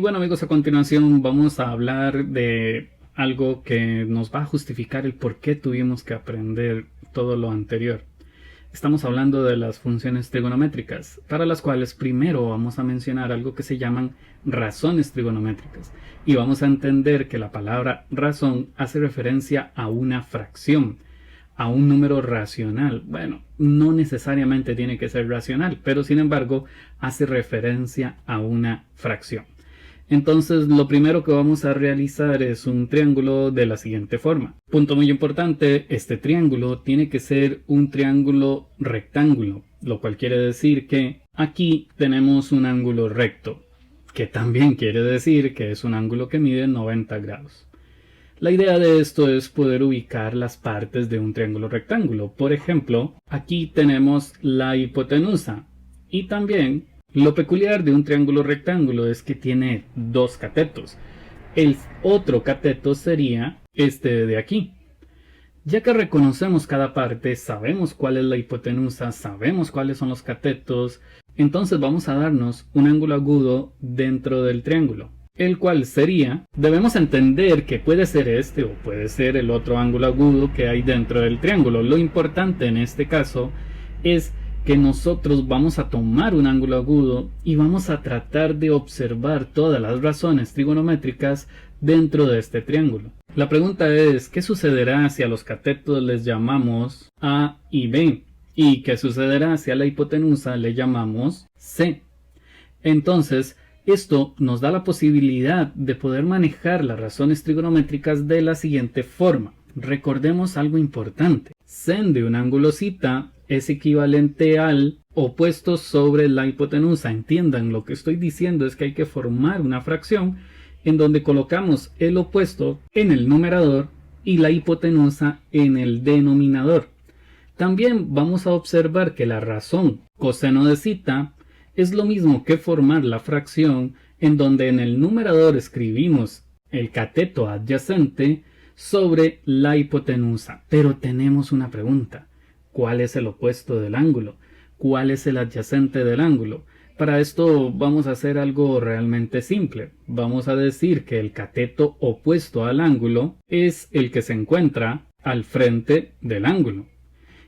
bueno amigos, a continuación vamos a hablar de algo que nos va a justificar el por qué tuvimos que aprender todo lo anterior. Estamos hablando de las funciones trigonométricas, para las cuales primero vamos a mencionar algo que se llaman razones trigonométricas. Y vamos a entender que la palabra razón hace referencia a una fracción, a un número racional. Bueno, no necesariamente tiene que ser racional, pero sin embargo hace referencia a una fracción. Entonces lo primero que vamos a realizar es un triángulo de la siguiente forma. Punto muy importante, este triángulo tiene que ser un triángulo rectángulo, lo cual quiere decir que aquí tenemos un ángulo recto, que también quiere decir que es un ángulo que mide 90 grados. La idea de esto es poder ubicar las partes de un triángulo rectángulo. Por ejemplo, aquí tenemos la hipotenusa y también lo peculiar de un triángulo rectángulo es que tiene dos catetos. El otro cateto sería este de aquí. Ya que reconocemos cada parte, sabemos cuál es la hipotenusa, sabemos cuáles son los catetos, entonces vamos a darnos un ángulo agudo dentro del triángulo, el cual sería, debemos entender que puede ser este o puede ser el otro ángulo agudo que hay dentro del triángulo. Lo importante en este caso es que nosotros vamos a tomar un ángulo agudo y vamos a tratar de observar todas las razones trigonométricas dentro de este triángulo. La pregunta es, ¿qué sucederá si a los catetos les llamamos A y B? ¿Y qué sucederá si a la hipotenusa le llamamos C? Entonces, esto nos da la posibilidad de poder manejar las razones trigonométricas de la siguiente forma. Recordemos algo importante. Sen de un ángulo θ es equivalente al opuesto sobre la hipotenusa. Entiendan, lo que estoy diciendo es que hay que formar una fracción en donde colocamos el opuesto en el numerador y la hipotenusa en el denominador. También vamos a observar que la razón coseno de θ es lo mismo que formar la fracción en donde en el numerador escribimos el cateto adyacente sobre la hipotenusa. Pero tenemos una pregunta. ¿Cuál es el opuesto del ángulo? ¿Cuál es el adyacente del ángulo? Para esto vamos a hacer algo realmente simple. Vamos a decir que el cateto opuesto al ángulo es el que se encuentra al frente del ángulo.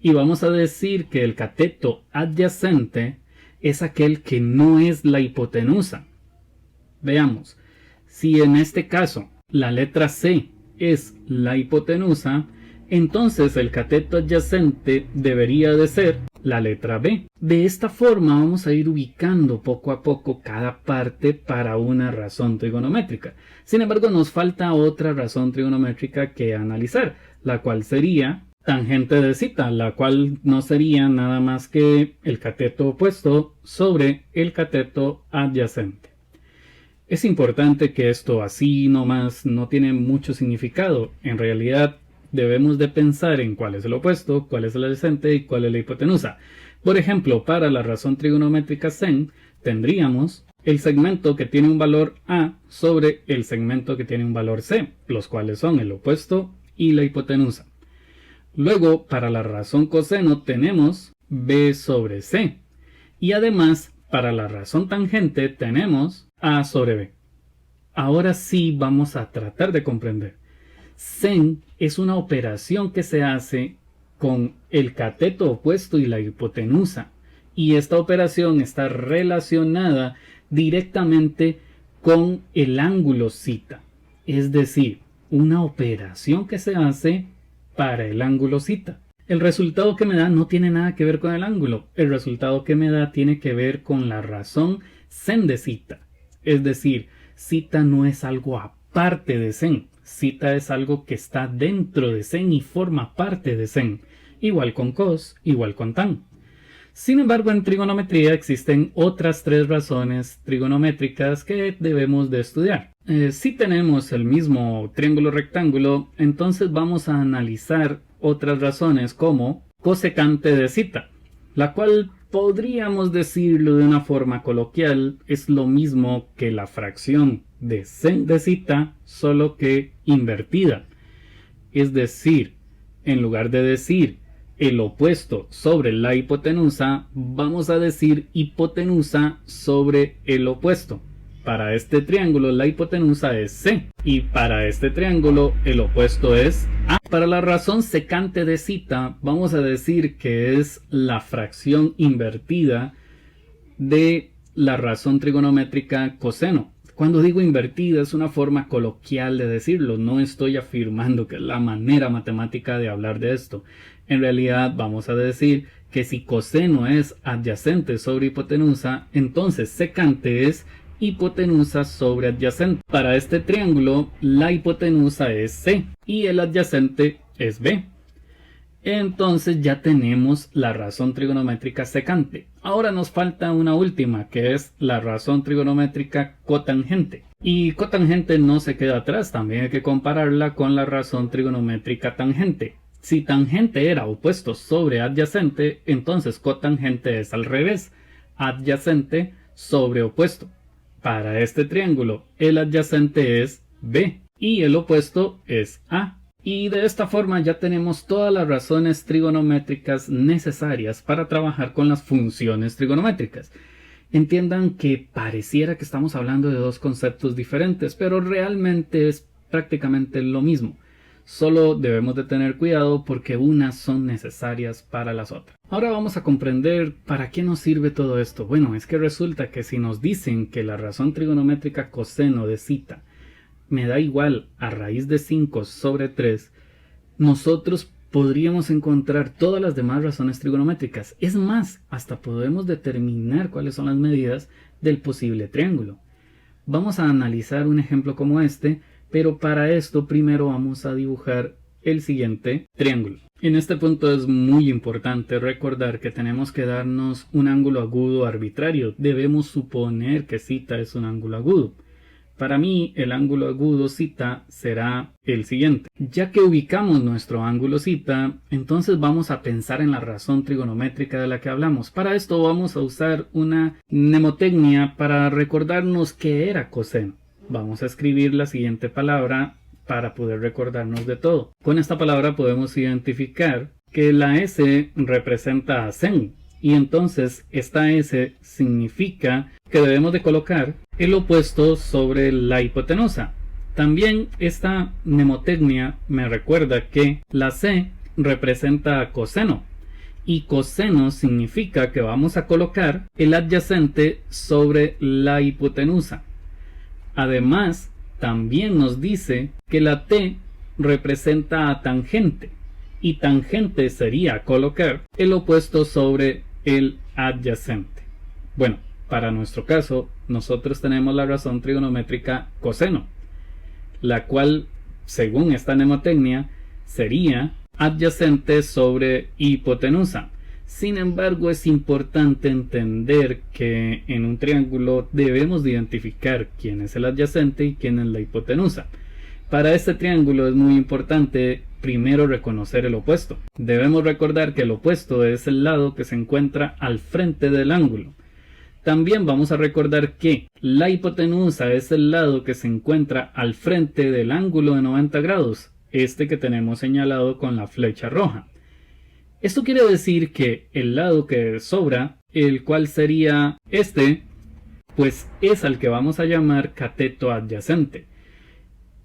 Y vamos a decir que el cateto adyacente es aquel que no es la hipotenusa. Veamos, si en este caso la letra C es la hipotenusa, entonces el cateto adyacente debería de ser la letra B. De esta forma vamos a ir ubicando poco a poco cada parte para una razón trigonométrica. Sin embargo, nos falta otra razón trigonométrica que analizar, la cual sería tangente de θ, la cual no sería nada más que el cateto opuesto sobre el cateto adyacente. Es importante que esto así nomás no tiene mucho significado. En realidad debemos de pensar en cuál es el opuesto, cuál es el adyacente y cuál es la hipotenusa. Por ejemplo, para la razón trigonométrica sen, tendríamos el segmento que tiene un valor A sobre el segmento que tiene un valor C, los cuales son el opuesto y la hipotenusa. Luego, para la razón coseno tenemos B sobre C. Y además, para la razón tangente tenemos A sobre B. Ahora sí vamos a tratar de comprender. Sen es una operación que se hace con el cateto opuesto y la hipotenusa. Y esta operación está relacionada directamente con el ángulo θ. Es decir, una operación que se hace para el ángulo θ. El resultado que me da no tiene nada que ver con el ángulo. El resultado que me da tiene que ver con la razón sen de θ. Es decir, θ no es algo aparte de sen. θ es algo que está dentro de sen y forma parte de sen. Igual con cos, igual con tan. Sin embargo, en trigonometría existen otras tres razones trigonométricas que debemos de estudiar. Si tenemos el mismo triángulo rectángulo, entonces vamos a analizar otras razones como cosecante de θ, la cual podríamos decirlo de una forma coloquial, es lo mismo que la fracción de sen de θ, solo que invertida. Es decir, en lugar de decir el opuesto sobre la hipotenusa, vamos a decir hipotenusa sobre el opuesto. Para este triángulo la hipotenusa es C y para este triángulo el opuesto es A. Para la razón secante de zeta vamos a decir que es la fracción invertida de la razón trigonométrica coseno. Cuando digo invertida es una forma coloquial de decirlo, no estoy afirmando que es la manera matemática de hablar de esto. En realidad vamos a decir que si coseno es adyacente sobre hipotenusa, entonces secante es hipotenusa sobre adyacente. Para este triángulo la hipotenusa es C y el adyacente es B. Entonces ya tenemos la razón trigonométrica secante. Ahora nos falta una última, que es la razón trigonométrica cotangente. Y cotangente no se queda atrás, también hay que compararla con la razón trigonométrica tangente. Si tangente era opuesto sobre adyacente, entonces cotangente es al revés, adyacente sobre opuesto. Para este triángulo, el adyacente es B y el opuesto es A. Y de esta forma ya tenemos todas las razones trigonométricas necesarias para trabajar con las funciones trigonométricas. Entiendan que pareciera que estamos hablando de dos conceptos diferentes, pero realmente es prácticamente lo mismo. Solo debemos de tener cuidado porque unas son necesarias para las otras. Ahora vamos a comprender para qué nos sirve todo esto. Bueno, es que resulta que si nos dicen que la razón trigonométrica coseno de zeta me da igual a raíz de 5 sobre 3, nosotros podríamos encontrar todas las demás razones trigonométricas. Es más, hasta podemos determinar cuáles son las medidas del posible triángulo. Vamos a analizar un ejemplo como este, pero para esto primero vamos a dibujar el siguiente triángulo. En este punto es muy importante recordar que tenemos que darnos un ángulo agudo arbitrario. Debemos suponer que zeta es un ángulo agudo. Para mí, el ángulo agudo zeta será el siguiente. Ya que ubicamos nuestro ángulo zeta, entonces vamos a pensar en la razón trigonométrica de la que hablamos. Para esto vamos a usar una mnemotecnia para recordarnos qué era coseno. Vamos a escribir la siguiente palabra para poder recordarnos de todo. Con esta palabra podemos identificar que la S representa a sen. Y entonces esta S significa que debemos de colocar el opuesto sobre la hipotenusa. También esta mnemotecnia me recuerda que la C representa a coseno. Y coseno significa que vamos a colocar el adyacente sobre la hipotenusa. Además, también nos dice que la T representa a tangente. Y tangente sería colocar el opuesto sobre el adyacente. Bueno, para nuestro caso, nosotros tenemos la razón trigonométrica coseno, la cual, según esta mnemotecnia, sería adyacente sobre hipotenusa. Sin embargo, es importante entender que en un triángulo debemos de identificar quién es el adyacente y quién es la hipotenusa. Para este triángulo es muy importante primero reconocer el opuesto. Debemos recordar que el opuesto es el lado que se encuentra al frente del ángulo. También vamos a recordar que la hipotenusa es el lado que se encuentra al frente del ángulo de 90 grados, este que tenemos señalado con la flecha roja. Esto quiere decir que el lado que sobra, el cual sería este, pues es al que vamos a llamar cateto adyacente.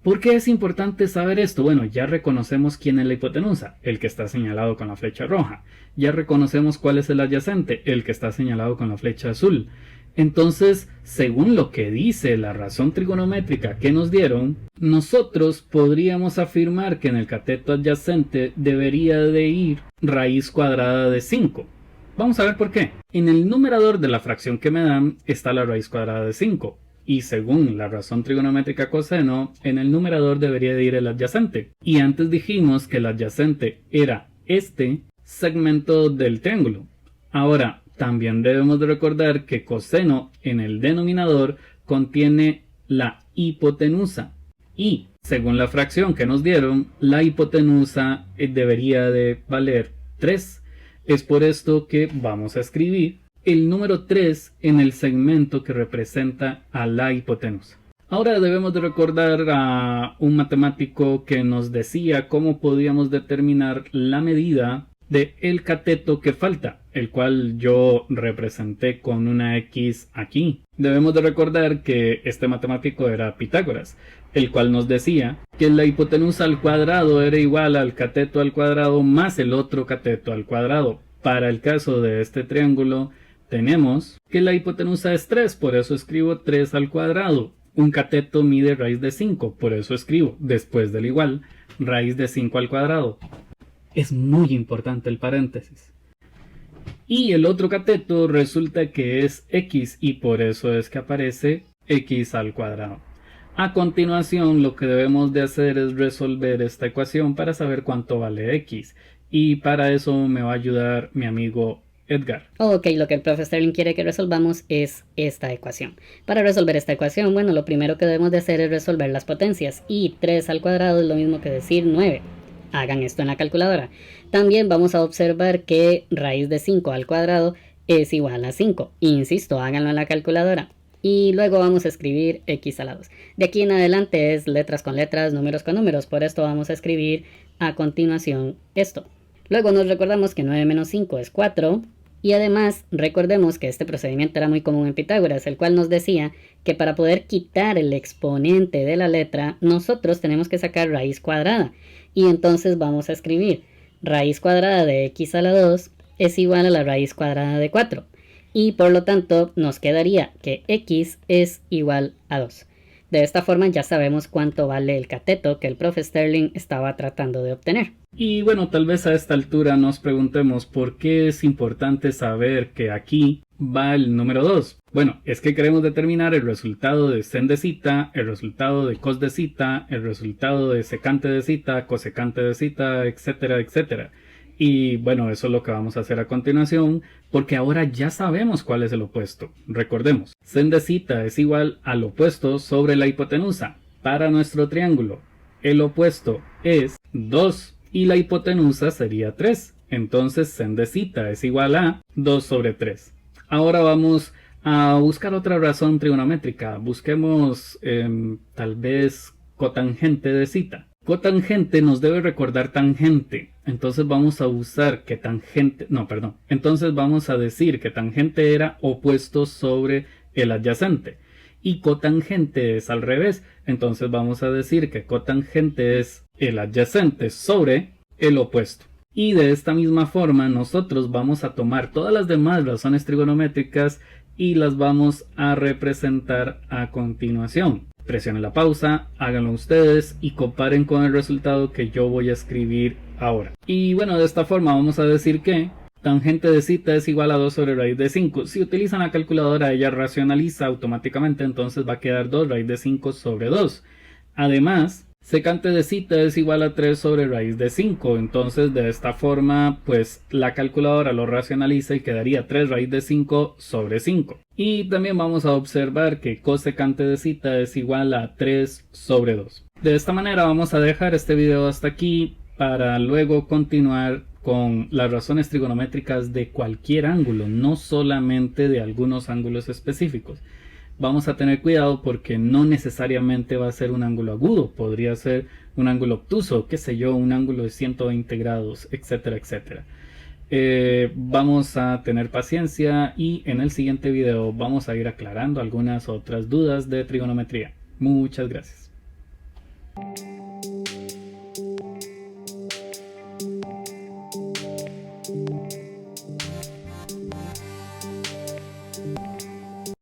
¿Por qué es importante saber esto? Bueno, ya reconocemos quién es la hipotenusa, el que está señalado con la flecha roja. Ya reconocemos cuál es el adyacente, el que está señalado con la flecha azul. Entonces, según lo que dice la razón trigonométrica que nos dieron, nosotros podríamos afirmar que en el cateto adyacente debería de ir raíz cuadrada de 5. Vamos a ver por qué. En el numerador de la fracción que me dan está la raíz cuadrada de 5. Y según la razón trigonométrica coseno, en el numerador debería de ir el adyacente. Y antes dijimos que el adyacente era este segmento del triángulo. Ahora, también debemos de recordar que coseno en el denominador contiene la hipotenusa. Y, según la fracción que nos dieron, la hipotenusa debería de valer 3. Es por esto que vamos a escribir el número 3 en el segmento que representa a la hipotenusa. Ahora debemos de recordar a un matemático que nos decía cómo podíamos determinar la medida de el cateto que falta, el cual yo representé con una X aquí. Debemos de recordar que este matemático era Pitágoras, el cual nos decía que la hipotenusa al cuadrado era igual al cateto al cuadrado más el otro cateto al cuadrado. Para el caso de este triángulo, tenemos que la hipotenusa es 3, por eso escribo 3 al cuadrado. Un cateto mide raíz de 5, por eso escribo, después del igual, raíz de 5 al cuadrado. Es muy importante el paréntesis. Y el otro cateto resulta que es x y por eso es que aparece x al cuadrado. A continuación lo que debemos de hacer es resolver esta ecuación para saber cuánto vale x. Y para eso me va a ayudar mi amigo Edgar. Ok, lo que el profe Sterling quiere que resolvamos es esta ecuación. Para resolver esta ecuación, bueno, lo primero que debemos de hacer es resolver las potencias. Y 3 al cuadrado es lo mismo que decir 9. Hagan esto en la calculadora. También vamos a observar que raíz de 5 al cuadrado es igual a 5. Insisto, háganlo en la calculadora. Y luego vamos a escribir x a la 2. De aquí en adelante es letras con letras, números con números. Por esto vamos a escribir a continuación esto. Luego nos recordamos que 9 menos 5 es 4. Y además recordemos que este procedimiento era muy común en Pitágoras, el cual nos decía que para poder quitar el exponente de la letra, nosotros tenemos que sacar raíz cuadrada. Y entonces vamos a escribir raíz cuadrada de x a la 2 es igual a la raíz cuadrada de 4. Y por lo tanto nos quedaría que x es igual a 2. De esta forma ya sabemos cuánto vale el cateto que el profe Sterling estaba tratando de obtener. Y bueno, tal vez a esta altura nos preguntemos por qué es importante saber que aquí va el número 2. Bueno, es que queremos determinar el resultado de sen de zeta, el resultado de cos de zeta, el resultado de secante de zeta, cosecante de zeta, etcétera, etcétera. Y bueno, eso es lo que vamos a hacer a continuación, porque ahora ya sabemos cuál es el opuesto. Recordemos, sen de zeta es igual al opuesto sobre la hipotenusa. Para nuestro triángulo, el opuesto es 2 y la hipotenusa sería 3. Entonces, sen de zeta es igual a 2 sobre 3. Ahora vamos a buscar otra razón trigonométrica. Busquemos tal vez cotangente de zeta. Cotangente nos debe recordar tangente. Entonces vamos a usar que tangente... Entonces vamos a decir que tangente era opuesto sobre el adyacente. Y cotangente es al revés. Entonces vamos a decir que cotangente es el adyacente sobre el opuesto. Y de esta misma forma nosotros vamos a tomar todas las demás razones trigonométricas y las vamos a representar a continuación. Presionen la pausa, háganlo ustedes y comparen con el resultado que yo voy a escribir ahora. Y bueno, de esta forma vamos a decir que tangente de zeta es igual a 2 sobre raíz de 5. Si utilizan la calculadora, ella racionaliza automáticamente, entonces va a quedar 2 raíz de 5 sobre 2. Además, secante de zeta es igual a 3 sobre raíz de 5. Entonces, de esta forma, pues la calculadora lo racionaliza y quedaría 3 raíz de 5 sobre 5. Y también vamos a observar que cosecante de zeta es igual a 3 sobre 2. De esta manera vamos a dejar este video hasta aquí para luego continuar con las razones trigonométricas de cualquier ángulo, no solamente de algunos ángulos específicos. Vamos a tener cuidado porque no necesariamente va a ser un ángulo agudo, podría ser un ángulo obtuso, qué sé yo, un ángulo de 120 grados, etcétera, etcétera. Vamos a tener paciencia y en el siguiente video vamos a ir aclarando algunas otras dudas de trigonometría. Muchas gracias.